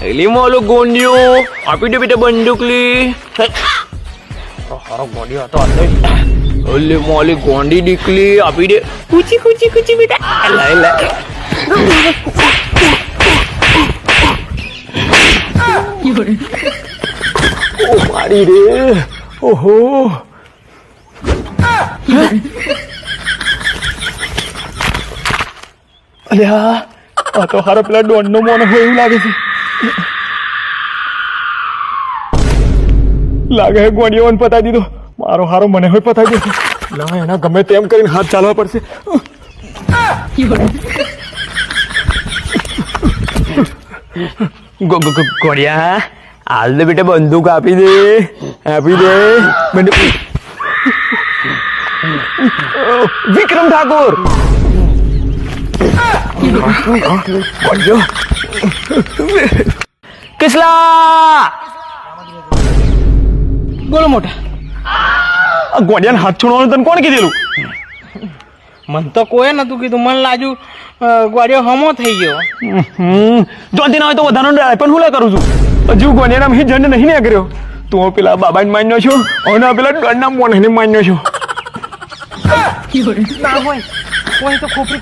એલી મોલો ગોંડિયો આપી દે બેટા બંદૂક લી હારો ગોંડિયો હતો ઓલે મોલી ગોંડી દીકલી આપી દે કુચી કુચી કુચી બેટા લે લે ઓ મારી રે ઓહો અલ્યા આ તો હારો પેલા ડોનનો મોનો હોય એવું લાગે છે લાગે હે ગોંડિયોને પતાવી દીધો મારો હારો મને હોય પતાવી દીધો ના એના ગમે તેમ કરીને હાથ ચાલવા પડશે ગોળિયા હાલ દે બેટા બંદૂક આપી દે બંદૂક વિક્રમ ઠાકોર કિસલા બોલો મોટા ગોડિયાને હાથ છોડવાનું તને કોણ કીધેલું મન તો કોઈ નતું કીધું મને લાજુ ગોળિયો હમો થઈ ગયો જોતી ના હોય તો વધારાનો ડ્રાઈવ પણ હું લે કરું છું હજુ ગોડિયાના મેં જંડ નહીં ને કર્યો તું પેલા બાબાને માન્યો છો અને પેલા ડોનના મોને માન્યો છો ના હોય કોઈ તો ખોપરી